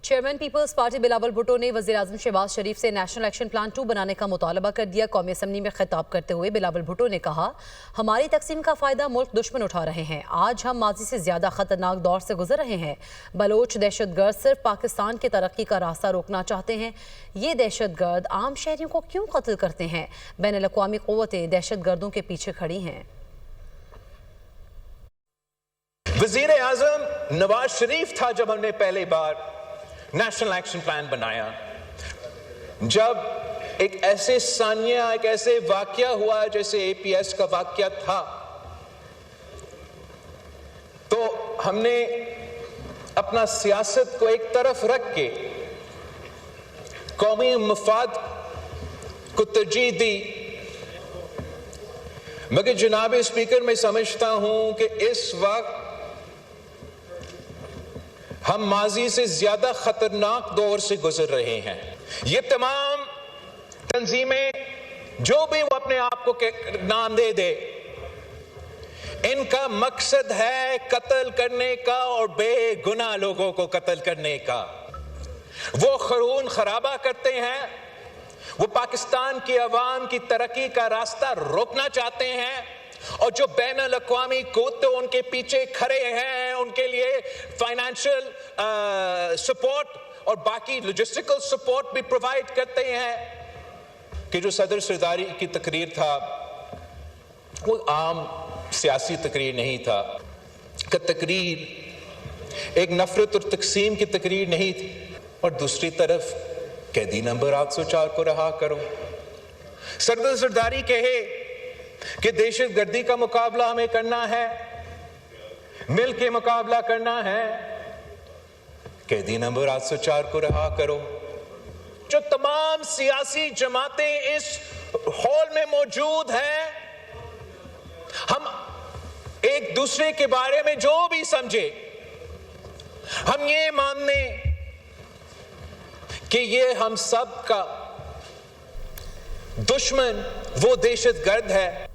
Chairman Peoples Party Bilawal Bhutto ने वज़ीर-ए-आज़म शहबाज शरीफ से नेशनल एक्शन प्लान 2 बनाने का मुतालबा कर दिया। कौमी असम्बली में खिताब करते हुए बिलावल भुट्टो ने कहा, हमारी तकसीम का फ़ायदा मुल्क दुश्मन उठा रहे हैं। आज हम माजी से ज़्यादा ख़तरनाक दौर से गुजर रहे हैं। बलोच दहशतगर्द सिर्फ पाकिस्तान की तरक्की का रास्ता रोकना चाहते हैं। ये दहशतगर्द आम शहरियों को क्यों कत्ल करते हैं? बैनुल-अक़वामी क़ुव्वतें दहशतगर्दों के पीछे खड़ी हैं। वज़ीर-ए-आज़म नवाज शरीफ था जब हमने पहली बार नेशनल एक्शन प्लान बनाया, जब एक ऐसे सानिया, एक ऐसे वाकया हुआ जैसे APS का वाकया था, तो हमने अपना सियासत को एक तरफ रख के कौमी मफाद को तरजीह दी। मगर जनाब स्पीकर, मैं समझता हूं कि इस वक्त हम माजी से ज्यादा खतरनाक दौर से गुजर रहे हैं। ये तमाम तंजीमें, जो भी वो अपने आप को नाम दे, इनका मकसद है कत्ल करने का और बेगुनाह लोगों को कत्ल करने का। वो खून खराबा करते हैं, वो पाकिस्तान की अवाम की तरक्की का रास्ता रोकना चाहते हैं, और जो बैनुल-अक़वामी क़ुव्वतें उनके पीछे खड़े हैं, उनके लिए फाइनेंशियल सपोर्ट और बाकी लॉजिस्टिकल सपोर्ट भी प्रोवाइड करते हैं। कि जो सदर सरदारी की तकरीर था वो आम सियासी तकरीर नहीं था, कि तकरीर एक नफरत और तकसीम की तकरीर नहीं थी। और दूसरी तरफ कैदी नंबर 804 को रहा करो। सदर सरदारी कहे कि दहशतगर्दी का मुकाबला हमें करना है, मिल के मुकाबला करना है, कैदी नंबर 804 को रहा करो। जो तमाम सियासी जमातें इस हॉल में मौजूद हैं, हम एक दूसरे के बारे में जो भी समझे, हम ये मानने कि ये हम सब का दुश्मन वो दहशतगर्द है,